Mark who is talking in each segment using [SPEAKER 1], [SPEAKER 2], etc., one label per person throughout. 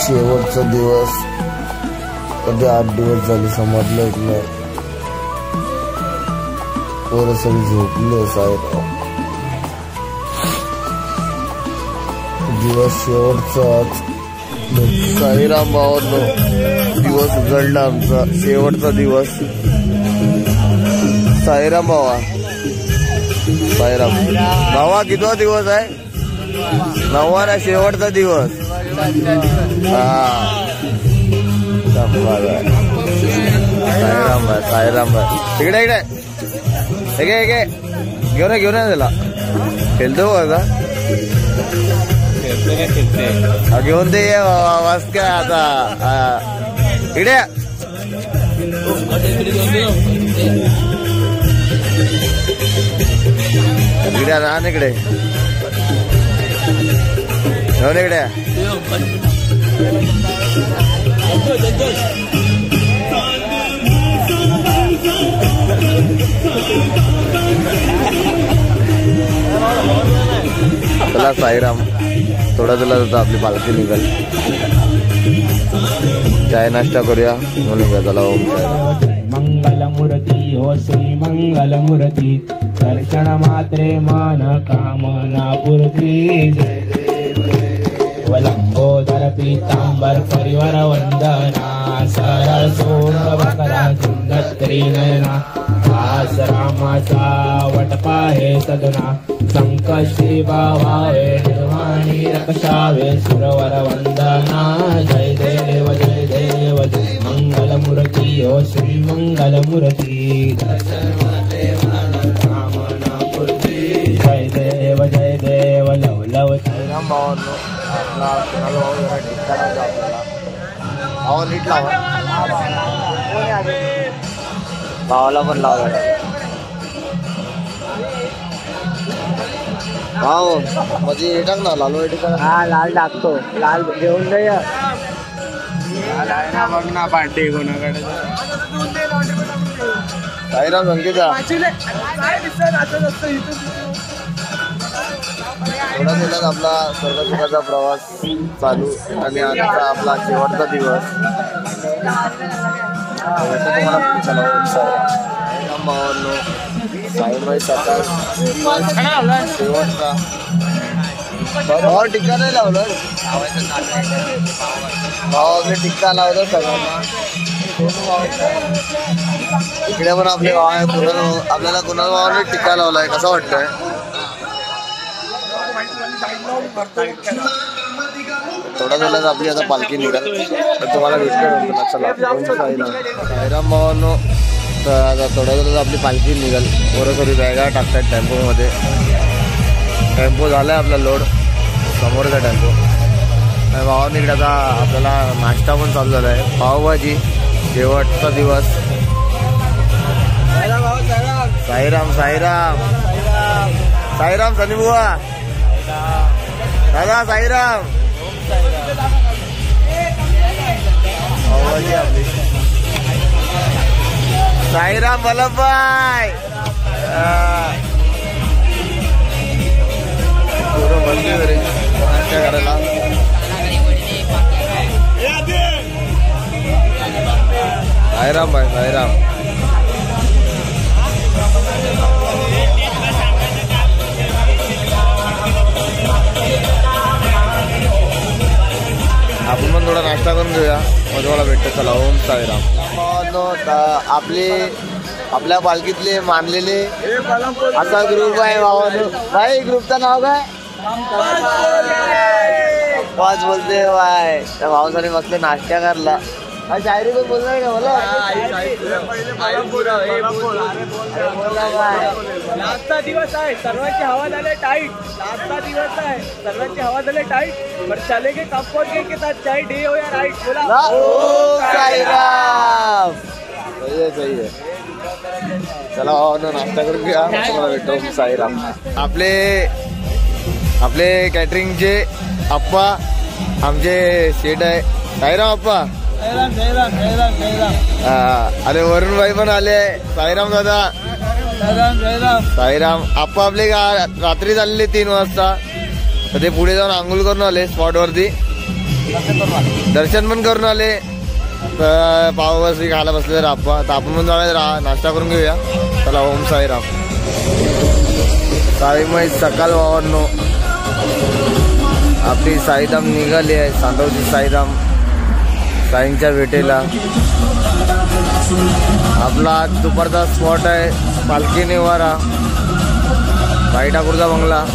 [SPEAKER 1] शेवटचा दिवस. कधी 8 दिवस झाले समजलंच नाही. पोरं सगळी झोपले. साईराम दिवस शेवटचा आज. साईराम भावांनो दिवस उजळला आमचा. शेवटचा दिवस. साईराम भावा. साईराम भावा कितवा दिवस आहे? 9वा ना. शेवटचा दिवस. साईराम भाई. साईराम भाई इकडे इकडे इकडे घेऊन घेऊन त्याला. खेळतो का? घेऊन ते मस्त काय आता. इकडे इकडे राहा ना. इकडे घेऊन इकडे. चला साईराम थोडा तुला जाता आपली पालखी निघाल. चाय नाश्ता करूया म्हणून का. चला ओम साईराम.
[SPEAKER 2] मंगलमूर्ती हो श्री मंगलमूर्ती. दर्शन मात्रे मन कामना पूर्ती. जय देव लंबोदर पीतांबर परिवार वंदना. सरळ सोंड बकरा सुंदर त्रिनयना. दास रामाचा वटपा हे सदना. संकष्टी बावावे निर्वाणी रक्षावे. सुरवर वंदना. जय देव जय देव जय मंगलमूर्ती हो श्री मंगलमूर्ती. जय देव जय देव लव लव.
[SPEAKER 1] साईराम भावांनो आपला कोणाला भाऊ जरा ठिकाणा जा आपल्याला. भावा नीट लावा. भावाला पण लावा. भाऊ म्हणजे हे टाक ना. लालू हे टाक.
[SPEAKER 3] हा लाल टाकतो. लाल घेऊन जाय.
[SPEAKER 2] बघ ना पार्टी कोणाकडे.
[SPEAKER 1] साईराम संकेता थोडा दिवसात आपला स्वर्गसुखाचा प्रवास चालू. आणि आजचा आपला शेवटचा दिवस. तुम्हाला साईराम भावांनो. साईबाई सकाळ शेवटचा. भावा टिक्का नाही लावलं. भावाकडे टिक्का लावलं सगळ्यांना. इकडे पण आपले भाव आहे. आपल्याला कुणाल भावाने टिक्का लावलाय. कसं वाटतंय? थोडा वेळात आपली आता पालखी निघाल तर तुम्हाला भेटतो. चला साईराम भावांनो. तर आता थोड्या वेळात आपली पालखी निघाल. पोरं बॅगा टाकतात टेम्पोमध्ये. टेम्पो झालाय आपला लोड. समोरचा टेम्पो. आणि भावांनी इकडे आता आपल्याला नाश्ता पण चालू झाला आहे. पावभाजी. शेवटचा दिवस. साईराम साईराम साईराम सनी बुवा. दादा साईराम. पावभाजी आपली. साईराम वल्लभभाई. नाश्ता करायला. साईराम भाई साईराम. आपण पण थोडा नाश्ता करून घेऊया. मग तुम्हाला भेटतो. चला ओम साईराम. आपल्या पालखीतले मानलेले असा ग्रुप आहे भावानो. भाई ग्रुपचं नाव काय? पाच बोलते भाई. त्या भावासाठी मस्त नाश्ता करला. शायरी पण बोलणार का मला?
[SPEAKER 3] लास्टचा दिवस आहे. सर्वांची हवा झाले टाईट. लास्टचा दिवस आहे. सर्वांची हवा झाले टाईट. पर चलेंगे कंफर्ट के साथ चाहे डे हो या राइट. बोला
[SPEAKER 1] ओम साईराम. सही है सही है. चला नाश्ता करून घ्या. तुम्हाला भेटतो ओम साईराम. आपले कॅटरिंगचे अप्पा आमचे शेट आहे. साईराम अप्पा. अरे वरुण भाई पण आले. साईराम दादा. साईराम आप्पा आपले रात्री चालले 3 वाजता. तर ते पुढे जाऊन आंघोळ करून आले स्पॉट वरती. दर्शन पण करून आले. तर पावभाजी खायला बसले राप्पा. तर आपण पण जाऊया नाश्ता करून घेऊया. चला ओम साईराम. साईमय सकाळ भावांनो, आपली साईधाम निघाली आहे. सांडवची साईधाम साईंच्या भेटेला. आपला आज दुपारचा स्पॉट आहे पालखी निवारा, भाई ठाकूरचा बंगला.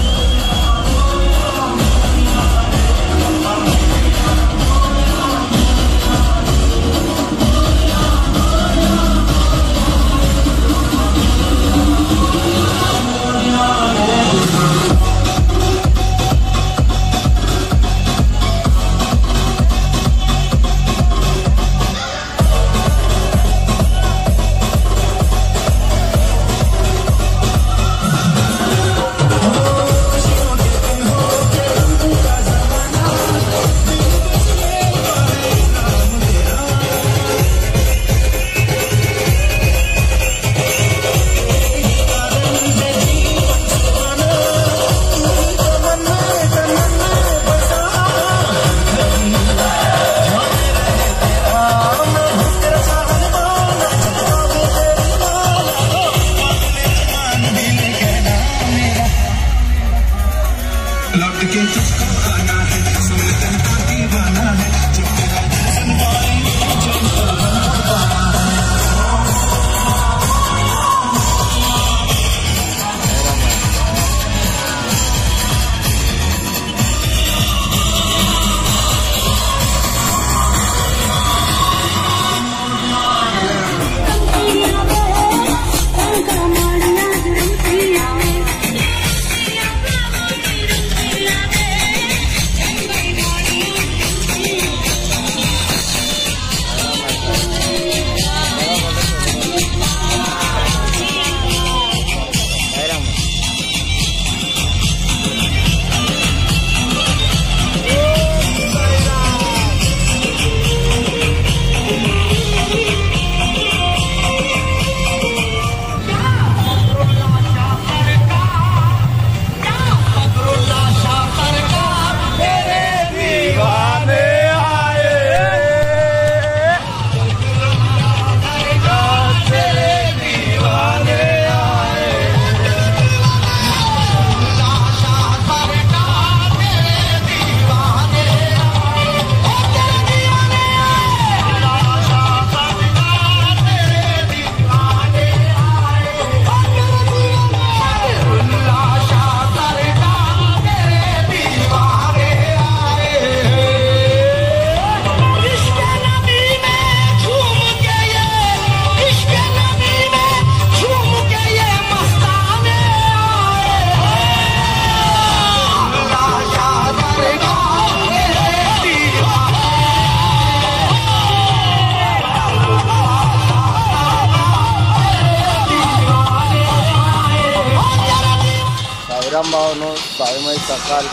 [SPEAKER 1] भावानो, साईमय सकाळ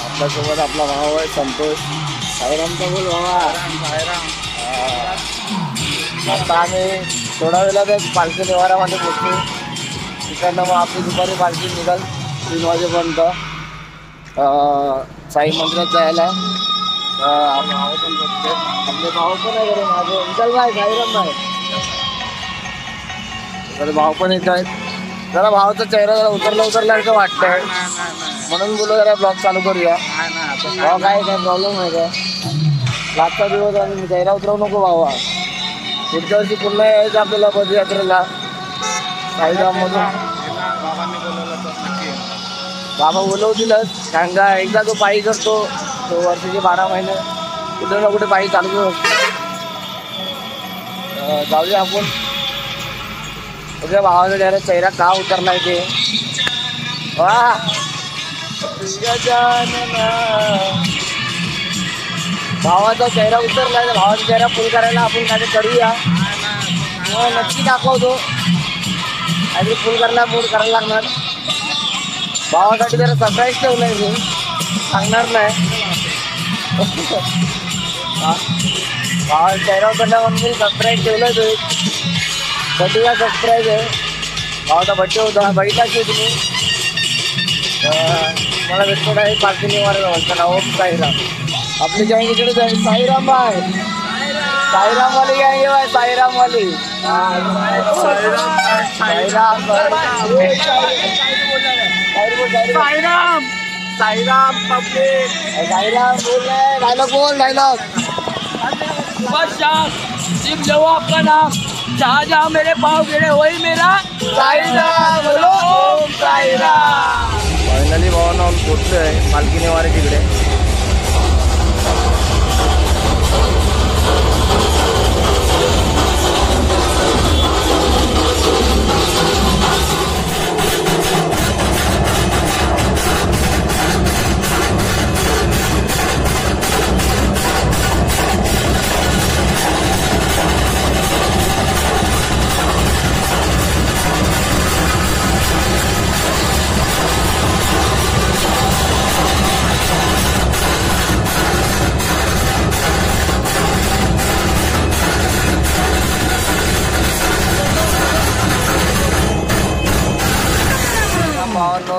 [SPEAKER 1] आपल्यासोबत आपला भाव आहे संतोष. साईरामचा बोल भावा. आता आम्ही थोडा वेळात पालखी निवारामध्ये पोहोचलो. तिकडनं मग आपली दुपारी पालखी निघाल 3 वाजेपर्यंत साई मंदिरात जायला. भाव पण बघते, आपले भाव पण आहे बरं माझे निघाल नाही. साईराम नाही तर भाव पण येत आहेत. जरा भावाचा चेहरा जरा उतरला असं वाटतंय, म्हणून बोलू जरा ब्लॉग चालू करूया. भाव काय प्रॉब्लेम आहे का? लागचा दिवस आणि चेहरा उतरवू नको भावा. पुढच्या वर्षी पुन्हा यायचं आपल्याला पदयात्रेला साईराममधून. बाबा बोलवतीलच, सांगा एकदा तो पायी करतो तो वर्षाचे 12 महिने कुठे ना कुठे पायी चालू असतो. जाऊया आपण. तुझ्या भावाचा जरा चेहरा का उतरलाय ते वा. भावाचा चेहरा उतरलाय तर भावाचा चेहरा फुल करायला आपण काय करूया. नक्की दाखवतो. काहीतरी फुल करायला मूड करायला लागणार. भावासाठी जरा सरप्राईज ठेवलंय मी, सांगणार नाही. भावाचा चेहरा उतरला म्हणून मी सरप्राईज ठेवलंय. तो बड्डेला सरप्राईज आहे. भावाचा बड्डे होता, बघितला की तुम्ही. मला भेटतो आहे पालखी निवारा ओम साईराम. आपली गँग इकडेच आहे. साईराम भाई, साईराम वाली गँग आहे भाई, साईराम वाली.
[SPEAKER 3] साईराम साईराम पब्लिक
[SPEAKER 1] साईराम बोल रहे, डायलॉग बोल, डायलॉग.
[SPEAKER 3] बस शाम सिर्फ लो आपका नाम, जहाँ जहाँ मेरे पाँव गिरे वही मेरा
[SPEAKER 1] साईराम बोलो, ओम साईराम. फायनली भावांना पोचलोय पालखी निवारे तिकडे.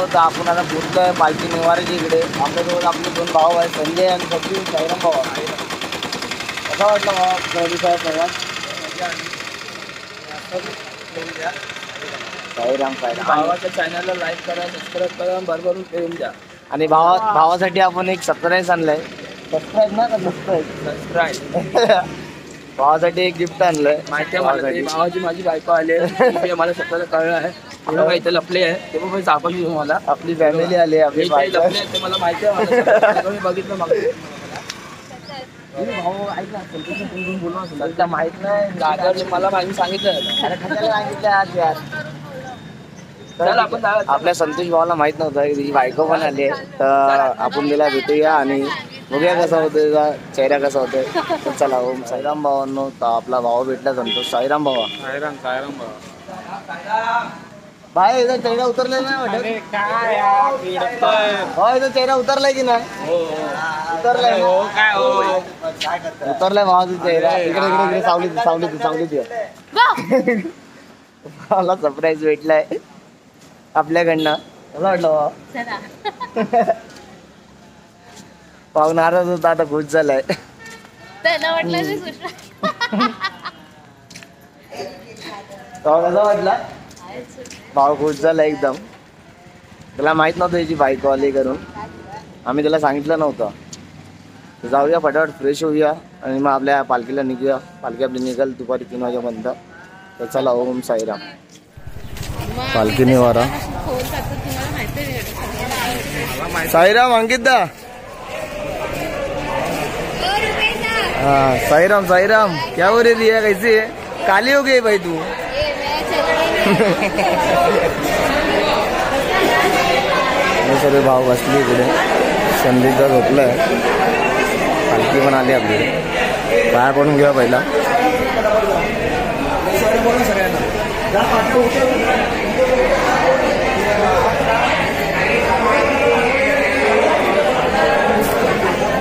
[SPEAKER 1] तर आपण आता पोचलोय पालखी निवाऱ्याच्या इकडे. आपल्याजवळ आपले 2 भाऊ आहेत, संजय आणि सचिन. साईराम भाऊ कसा वाटला भावा सहली साहेब प्रवास? साईराम साईराम.
[SPEAKER 3] भावाच्या चॅनलला लाईक करा, सबस्क्राईब करा, भरभरून प्रेम द्या.
[SPEAKER 1] आणि भावासाठी आपण एक सरप्राईज आणलंय. सबस्क्राईब ना का
[SPEAKER 3] सबस्क्राईब
[SPEAKER 1] भावासाठी एक गिफ्ट आणलंय.
[SPEAKER 3] माहिती आहे मला, भावाची माझी बायको आली आहे, मला स्वतःला कळलं आहे. तेव्हा इथे लपले आहे, तेव्हा मी दाखवली तुम्हाला.
[SPEAKER 1] आपली फॅमिली आली, आपली
[SPEAKER 3] लपले आहे ते मला माहिती आहे. मी बघितलं मग भाऊ ऐक ना, बोलू माहित नाही दादा मला माहिती सांगितलं.
[SPEAKER 1] सांगितलं आज यार.
[SPEAKER 3] चल आपण
[SPEAKER 1] आपल्या संतोष भावाला माहित नव्हतं की बायको पण आली आहे, तर आपण तिला भेटूया आणि बघूया कसा होतोय, चेहरा कसा होतोय. तर चला ओम साईराम भावांनो. तर आपला भाऊ भेटला संतोष. साईराम भावा.
[SPEAKER 3] साईराम साईराम भाऊ.
[SPEAKER 1] भाई याचा चेहरा उतरलाय नाही वाटत? हो याचा चेहरा उतरलाय की नाही? उतरलाय उतरलाय भावाचा चेहरा. इकडे इकडे इकडे सावलीत सावलीत सावलीत मला सरप्राईज भेटलाय आपल्याकडनं. कसं वाटलं भावा? भाऊ नाराज होता, आता खुश झालाय. कसा वाटला? भाऊ खुश झाला एकदम. त्याला माहित नव्हतं याची बायको आली करून, आम्ही त्याला सांगितलं नव्हतं. जाऊया फटाफट फ्रेश होऊया आणि मग आपल्या पालखीला निघूया. पालखी आपली निघाल दुपारी 3 वाजेपर्यंत. तर चला ओम साईराम. पालखी निवारा. साईराम अंकित दा. हाँ साईराम साईराम. क्या हो रही है, कैसी है? काली हो गई भाई तू. सर्व भाव बसली इकडे. संदीपदा झोपलाय. पालखी पण आली आपली. पाया पडून घेऊया पहिला.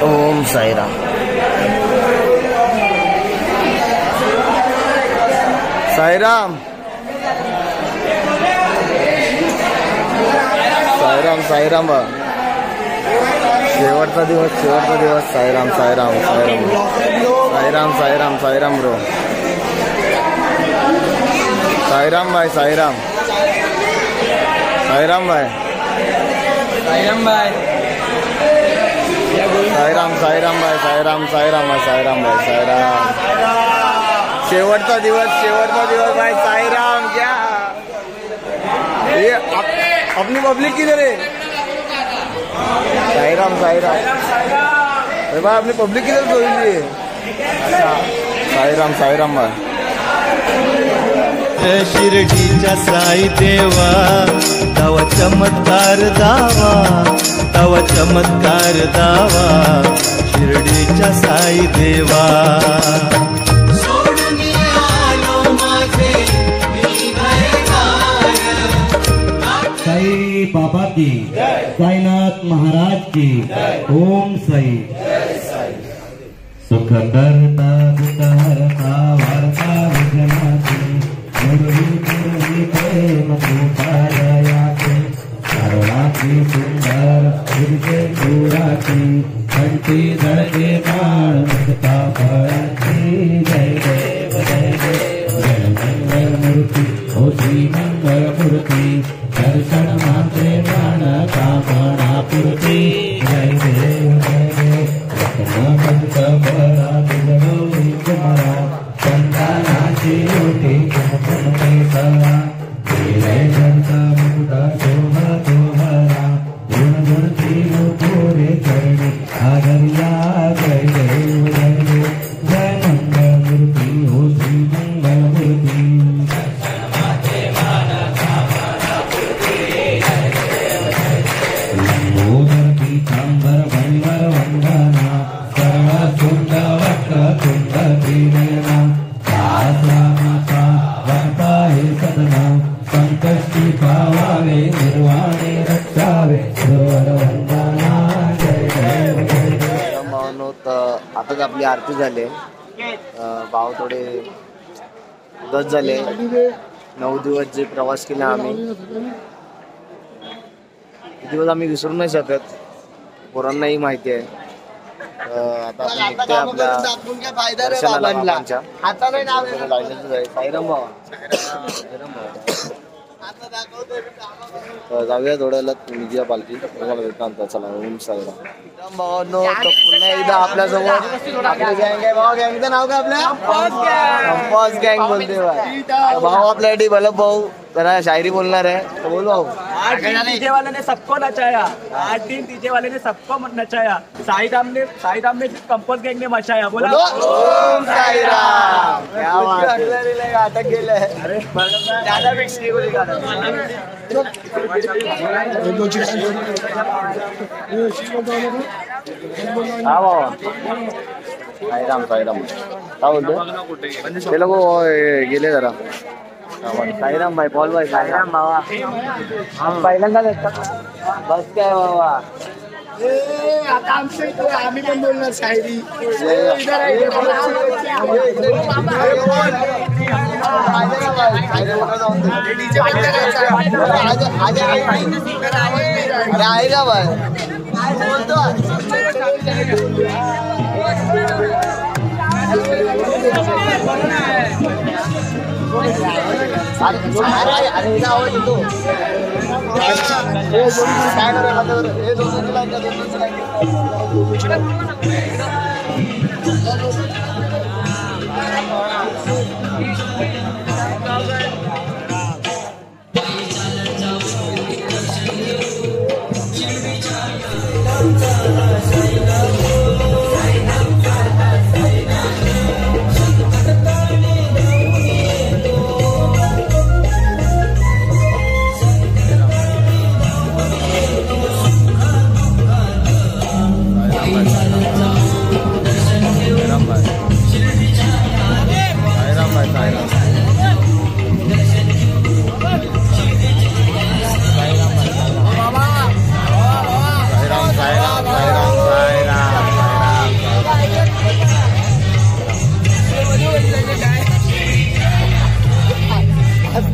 [SPEAKER 1] ओम साईराम. साईराम साईराम साईराम. शेवटचा दिवस, शेवटचा दिवस. साईराम साईराम साईराम साईराम साईराम साईराम ब्रो. साईराम भाई साईराम. साईराम भाई.
[SPEAKER 3] साईराम भाई.
[SPEAKER 1] साईराम साईराम भाई. साईराम साईराम भाई. साईराम भाई साईराम. शेवटचा दिवस, शेवटचा दिवस भाई. साईराम क्या ये अपनी पब्लिक किधर है? साईराम साईराम. अरे भाई अपनी पब्लिक किधर सोई है? साईराम साईराम भाई.
[SPEAKER 4] शिर्डीच्या साई देवा तवा चमत्कार दावा, तवा चमत्कार दावा. शिर्डीच्या साई देवा. साई बाबा की, साईनाथ महाराज की. ओम साई. सुख करता दुख हरता वार्ता विघ्नाची. मुरली प्रेम कृपालयाची. करुणाची सुंदर हृदय पुराची.
[SPEAKER 2] कंठी झळके प्राण मुक्ता फळांची जय देव जय देव जय मंगलमूर्ती ओ श्री मंगलमूर्ती दर्शन मात्रे प्राण कामना पूर्ती जय देव जय देव रत्नाकंठ भरा तुझगौरी कुमारा संतानाची ओटी कुमकुम सरा जय जनता मुकुटा शोभा तोहरा गुण गुणती गोरे चरणी आदर्या जय देव जय देव जय मंगलमूर्ती हो श्री मंगलमूर्ती लंबोदर पीतांबर वंदर वंदना सर्व सुंद वक्र तुंग त्रिनयना शास्त्रा माता वक्ता हे सदना संकष्टी पावावे निर्वाणे रक्षावे गुरुवर वंदना जय देव जय देव
[SPEAKER 1] भावांनो, आताच आपली आरती झाली. भाव थोडे उदास झाले. 9 दिवस जे प्रवास केला आम्ही, दिवस आम्ही विसरू नाही शकत. पोरांनाही माहिती आहे. आता आपण निघतोय आपल्या दर्शनाला बाबांच्या. साईराम भावा, जाऊया थोड्याला निघूया पालखी. तुम्हाला भेटणार चला. ओम साईराम. भावांनो, पुन्हा एकदा आपल्या समोर आपलं गँग आहे. भाऊ गँगचं नाव काय आपल्या? कंपास गँग बोलते भाऊ. आपल्यासाठी बलब भाऊ जरा शायरी बोलणार आहे. तो बोल भाऊ.
[SPEAKER 3] 8 दिन डीजे वाले ने सबको नचाया, 8 दिन डीजे वाले ने सबको नचाया. साईराम ने कंपोज गैंग ने मचाया. बोला
[SPEAKER 1] ओम साईराम. क्या बात है. अटक गेले. अरे ज्यादा मिक्स नहीं बोलेगा. हा बाबा. साईराम साईराम काय बोलतो ते लोक गेले जरा. साईराम भाई, पॉल भाई. साईराम बाबा. पहिल्यांदाच येतात. बस काय बाबा.
[SPEAKER 3] आता आम्ही पण बोलणार शायरी.
[SPEAKER 1] अरे आहे का भाई. अरे आवाज येतो. काय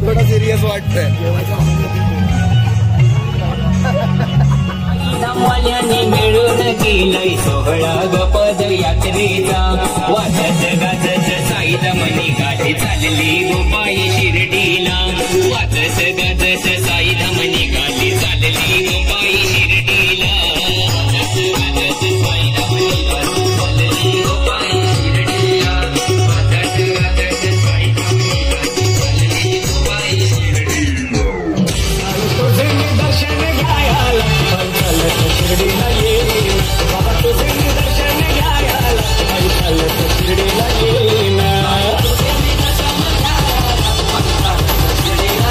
[SPEAKER 1] थोडा सिरियस वाटतंय.
[SPEAKER 5] वाल्याने मिळून केलंय सोहळा ग पदयात्रेचा. वाजत गाजत साईला मनी गाठी चालली गोपाई शिर्डीला. वाजत गाजत साईला मनी गाठी चालली गोपाई शिर्डीला. वाजत गाजत साईला मनी गाठी चालली गोपाई शिर्डीला. वाजत गाजत साईला मनी गाठी चालली गोपाई शिर्डीला. तुझे दर्शन घ्यायला शिर्डीला ये बाबा. तुझे दर्शन घ्यायला शिर्डीला ये ना. शिर्डीला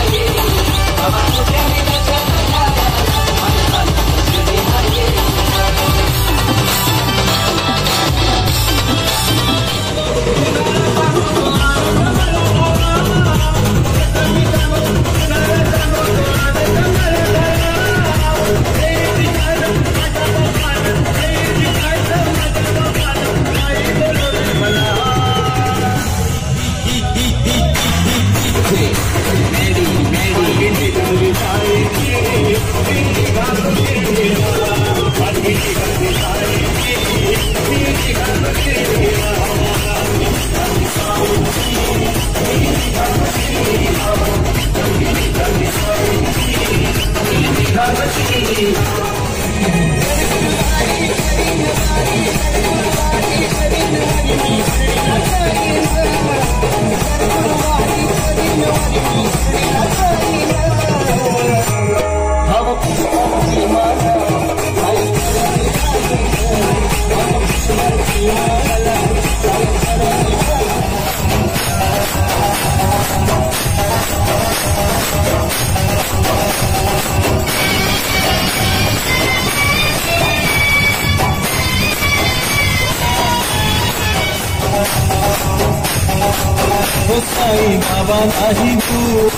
[SPEAKER 6] साई बाबा नाही दूर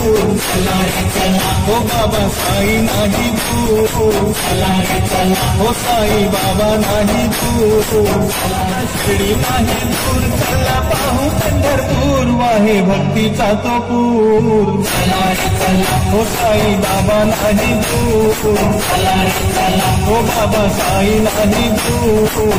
[SPEAKER 6] हो बाबा साई नाही दूर हो साई बाबा नाही दूर शिर्डी नाही दूर चला पाहू पंढरपूर वाहे भक्तीचा तो पूर हो साई बाबा नाही दूर हो बाबा साई नाही दूर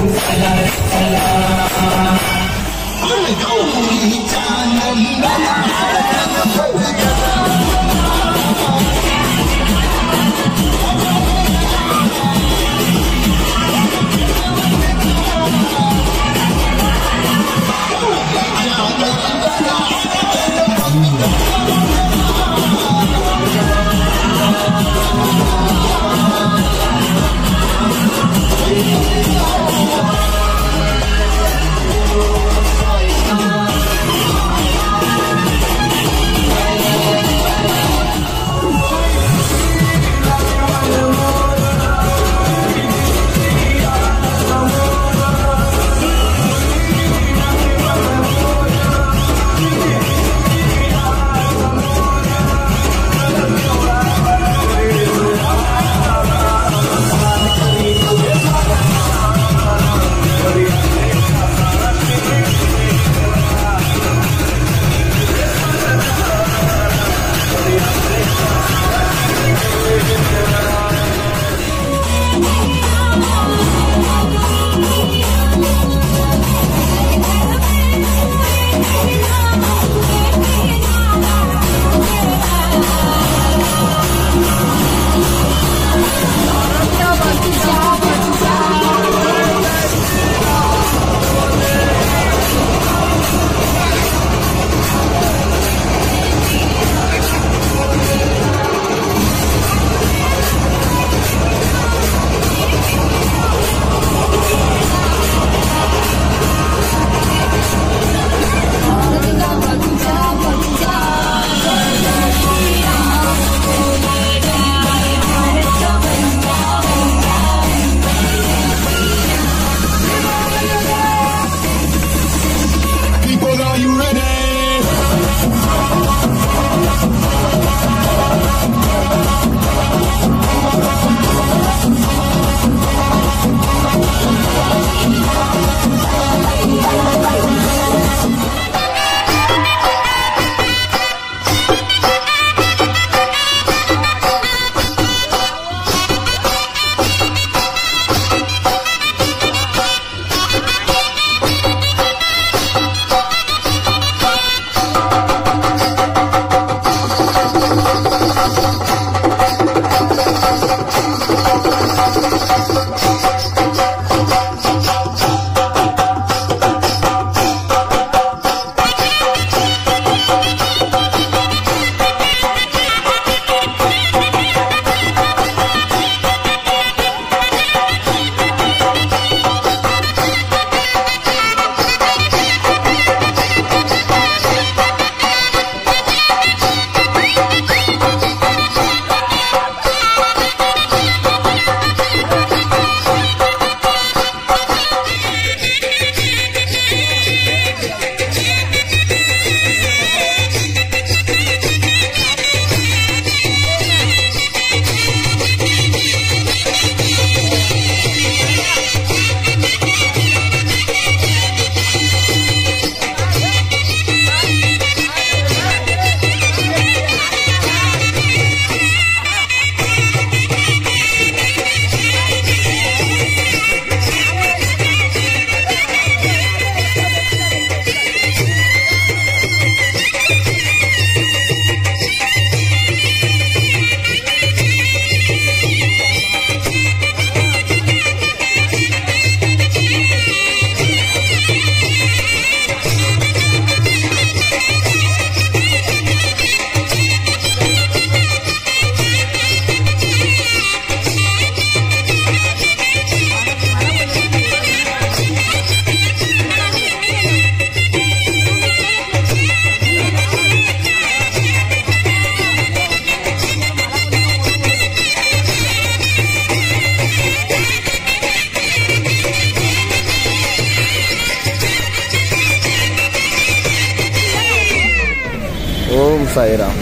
[SPEAKER 1] साईराम.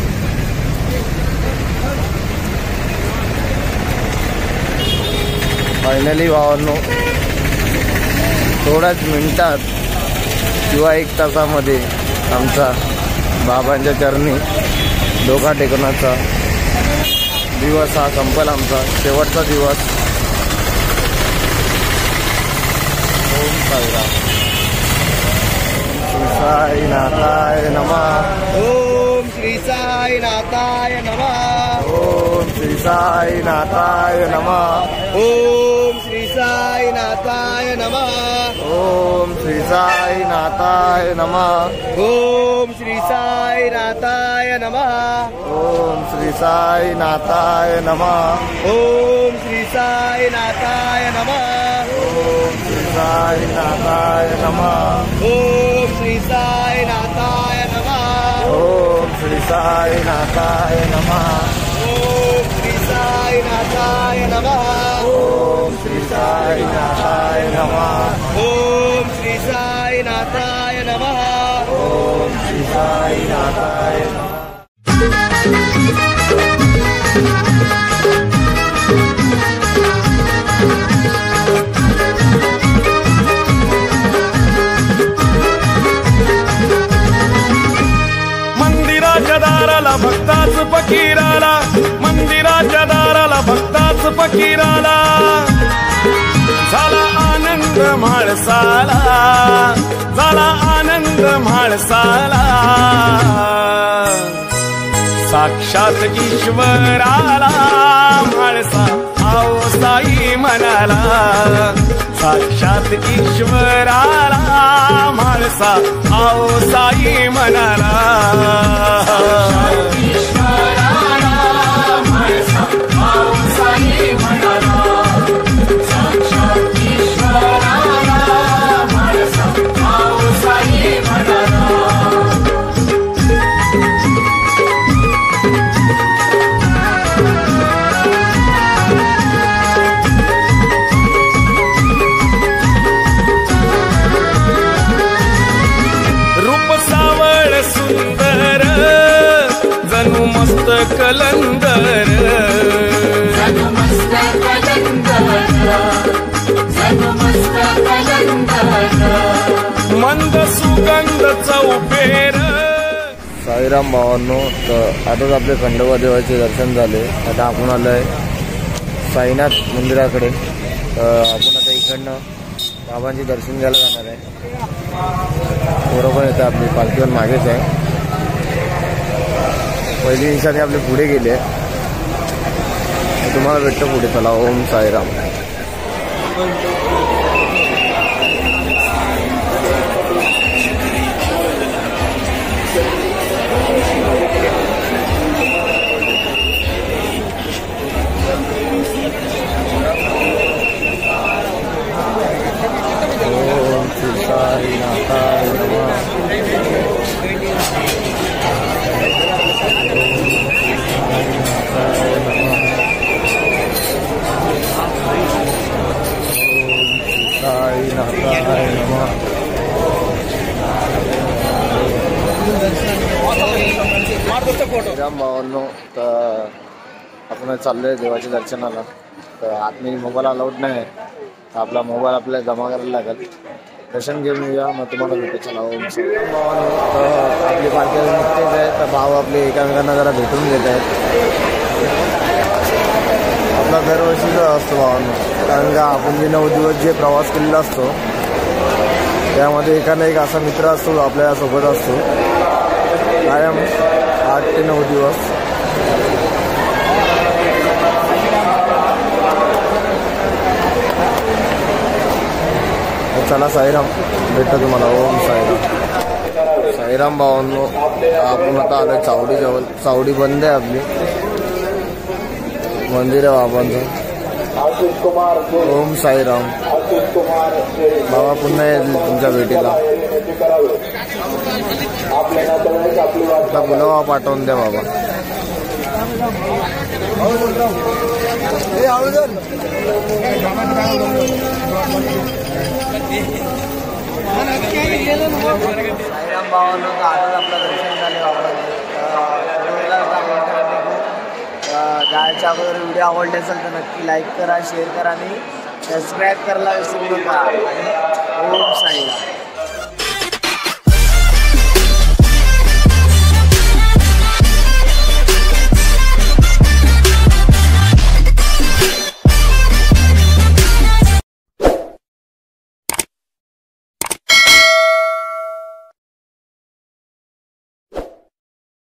[SPEAKER 1] फायनली भावांनो थोड्याच मिनिटात किंवा 1 तासामध्ये आमचा बाबांच्या चरणी डोका टेकवण्याचा दिवस हा संपेल. आमचा शेवटचा दिवस. ओम साईराम. श्री साईनाथाय नमः.
[SPEAKER 3] ओम श्री साईनाथाय नमः.
[SPEAKER 1] ओम श्री साईनाथाय नमः.
[SPEAKER 3] ओम श्री साईनाथाय नमः.
[SPEAKER 1] ओम श्री साईनाथाय नमः.
[SPEAKER 3] ओम श्री साईनाथाय नमः.
[SPEAKER 1] ओम श्री साईनाथाय नमः.
[SPEAKER 3] ओम श्री साईनाथाय नमः.
[SPEAKER 1] ओम श्री साईनाथाय नमः.
[SPEAKER 3] ओम श्री साईनाथाय नमः.
[SPEAKER 1] ओम श्री साईनाथाय नमः.
[SPEAKER 3] ओम श्री साईनाथाय नमः.
[SPEAKER 1] ओम श्री साईनाथाय नमः.
[SPEAKER 3] ओम श्री साईनाथाय नमः.
[SPEAKER 1] ओम श्री साईनाथाय नमः.
[SPEAKER 6] मंदिराच्या दाराला भक्ताच फकीराला, मंदिराच्या दाराला भक्ताच फकीराला, झाला आनंद म्हाळसाला, झाला आनंद म्हाळसाला. साक्षात ईश्वराला म्हाळसा आओ साई म्हणाला, साक्षात ईश्वराला म्हाळसा आओ साई म्हणाला. सुंदर जणू मस्त कलंदर, मंद सुगंध चौफेर.
[SPEAKER 1] साईराम भावांनो, तर आताच आपले खंडोबा देवाचे दर्शन झाले. आता आपण आलोय साईनाथ मंदिराकडे. तर आपण आता इकडनं बाबांचे दर्शन घ्यायला जाणार आहे. बरोबर येतं आपली पालखीवर मागेच आहे. पहिली निशाणी आपली पुढे गेली आहे. तुम्हाला भेटतं पुढे. चला. ओम साईराम. साईराम भावांनो, तर आपण चाललोय देवाच्या दर्शनाला. तर आतमध्ये मोबाईल अलाउड नाही, तर आपला मोबाईल आपल्याला जमा करायला लागेल. दर्शन घेऊन येऊया, मग तुम्हाला भेटू. चला. ओम साईराम भावांनो, तर आपली पालखी निघतेच आहे. तर भाव आपले एकामेकांना जरा भेटून घेत आहेत. आपला दरवर्षीचा असतो भावांनो, कारण का आपण जे 9 दिवस जे प्रवास केलेला असतो त्यामध्ये एकाला एक असा मित्र असतो जो आपल्यासोबत असतो कायम 8 ते 9 दिवस. चला साईराम, भेटतो तुम्हाला. ओम साईराम. साईराम भावांनो, आपण आता आलोय चावडी जवळ. चावडी बंद आहे आपली, मंदिर आहे बाबांचं. ओम साईराम. बाबा पुन्हा येतील तुमच्या भेटीला. आता बोलावा पाठवून द्या बाबा. साईराम भावांनो, आताच आपलं दर्शन झाले बाबा. जायच्या अगोदर व्हिडिओ आवडले असेल तर नक्की लाईक करा, शेअर करा आणि सबस्क्राईब करायला विसरू नका. ओम साईराम.